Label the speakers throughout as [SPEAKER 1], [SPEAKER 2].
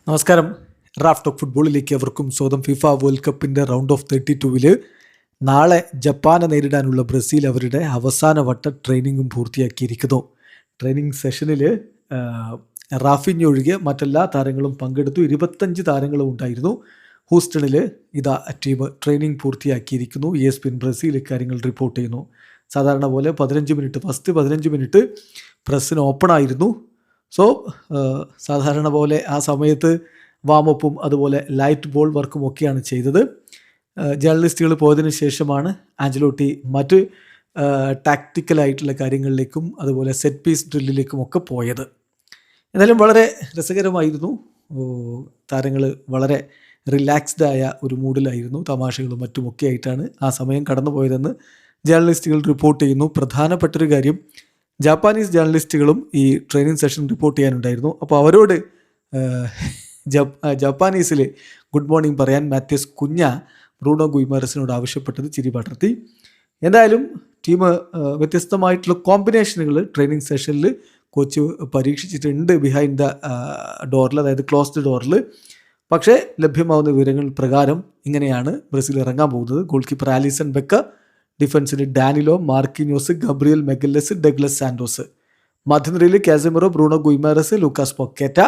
[SPEAKER 1] നമസ്കാരം. Raf talk ഫുട്ബോളിലേക്ക് അവർക്കും സ്വന്തം. ഫിഫ വേൾഡ് കപ്പിൻ്റെ റൗണ്ട് ഓഫ് 32 നാളെ ജപ്പാനെ നേരിടാനുള്ള ബ്രസീൽ അവരുടെ അവസാന വട്ട ട്രെയിനിങ്ങും പൂർത്തിയാക്കിയിരിക്കുന്നു. ട്രെയിനിങ് സെഷനിൽ റാഫിഞ്ഞ ഒഴികെ മറ്റെല്ലാ താരങ്ങളും പങ്കെടുത്തു. 25 താരങ്ങളും ഉണ്ടായിരുന്നു. ഹൂസ്റ്റണിൽ ഇതാ ടീം ട്രെയിനിങ് പൂർത്തിയാക്കിയിരിക്കുന്നു. ESPN ബ്രസീൽ ഇക്കാര്യങ്ങൾ റിപ്പോർട്ട് ചെയ്യുന്നു. സാധാരണ പോലെ ഫസ്റ്റ് 15 മിനിറ്റ് പ്രസ്സിന് ഓപ്പണായിരുന്നു. സോ സാധാരണ പോലെ ആ സമയത്ത് വാമപ്പും അതുപോലെ ലൈറ്റ് ബോൾ വർക്കും ഒക്കെയാണ് ചെയ്തത്. ജേർണലിസ്റ്റുകൾ പോയതിനു ശേഷമാണ് ആഞ്ചലോട്ടി മറ്റ് ടാക്റ്റിക്കലായിട്ടുള്ള കാര്യങ്ങളിലേക്കും അതുപോലെ സെറ്റ് പീസ് ഡ്രില്ലിലേക്കും ഒക്കെ പോയത്. എന്നാലും വളരെ രസകരമായിരുന്നു. താരങ്ങൾ വളരെ റിലാക്സ്ഡ് ആയ ഒരു മൂഡിലായിരുന്നു. തമാശകളും മറ്റുമൊക്കെ ആയിട്ടാണ് ആ സമയം കടന്നു പോയതെന്ന് ജേർണലിസ്റ്റുകൾ റിപ്പോർട്ട് ചെയ്യുന്നു. പ്രധാനപ്പെട്ടൊരു കാര്യം, ജാപ്പാനീസ് ജേർണലിസ്റ്റുകളും ഈ ട്രെയിനിങ് സെഷൻ റിപ്പോർട്ട് ചെയ്യാനുണ്ടായിരുന്നു. അപ്പോൾ അവരോട് ജപ്പാനീസിൽ ഗുഡ് മോർണിംഗ് പറയാൻ മാത്യൂസ് കുഞ്ഞ ബ്രൂണോ ഗുയിമാരസിനോട് ആവശ്യപ്പെട്ടത് ചിരി പടർത്തി. എന്തായാലും ടീം വ്യത്യസ്തമായിട്ടുള്ള കോമ്പിനേഷനുകൾ ട്രെയിനിങ് സെഷനിൽ കോച്ച് പരീക്ഷിച്ചിട്ടുണ്ട് ബിഹൈൻഡ് ദ ഡോറിൽ, അതായത് ക്ലോസ്ഡ് ഡോറിൽ. പക്ഷേ ലഭ്യമാവുന്ന വിവരങ്ങൾ പ്രകാരം ഇങ്ങനെയാണ് ബ്രസീൽ ഇറങ്ങാൻ പോകുന്നത്. ഗോൾ കീപ്പർ ആലിസൺ ബെക്കർ, ഡിഫൻസിന് Danilo, Marquinhos, Gabriel Magalhaes, Douglas Santos. മധ്യനിരയിൽ Casemiro, Bruno Guimaraes, Lucas Paqueta.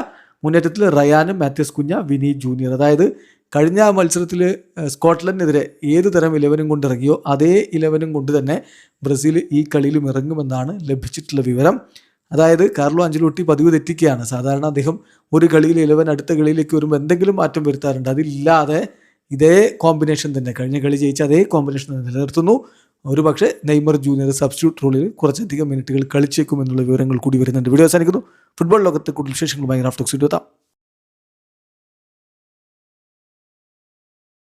[SPEAKER 1] മുന്നേറ്റത്തിൽ റയാന്, മാത്യൂസ് കുഞ്ഞ, വിനി ജൂനിയർ. അതായത് കഴിഞ്ഞ മത്സരത്തിൽ സ്കോട്ട്ലൻഡിനെതിരെ ഏത് തരം 11 കൊണ്ട് ഇറങ്ങിയോ അതേ 11 കൊണ്ട് തന്നെ ബ്രസീൽ ഈ കളിയിലും ഇറങ്ങുമെന്നാണ് ലഭിച്ചിട്ടുള്ള വിവരം. അതായത് കാർലോ അഞ്ചലോട്ടി പതിവ് തെറ്റിക്കുകയാണ്. സാധാരണ അദ്ദേഹം ഒരു കളിയിൽ 11 അടുത്ത കളിയിലേക്ക് വരുമ്പോൾ എന്തെങ്കിലും മാറ്റം വരുത്താറുണ്ട്. അതില്ലാതെ ഇതേ കോമ്പിനേഷൻ തന്നെ, കഴിഞ്ഞ കളി ജയിച്ച അതേ കോമ്പിനേഷൻ തന്നെ നിലനിർത്തുന്നു. ഒരു പക്ഷേ നെയ്മർ ജൂനിയർ സബ്സ്റ്റിറ്റ്യൂട്ട് റോളിൽ കുറച്ചധികം മിനിറ്റുകൾ കളിച്ചേക്കുമെന്നുള്ള വിവരങ്ങൾ കൂടി വരുന്നുണ്ട്. വീഡിയോ അവസാനിക്കുന്നു. ഫുട്ബോൾ ലോകത്തെ കൂടുതൽ വിശേഷങ്ങളുമായി റാഫ് ടോക്സ് എത്താം.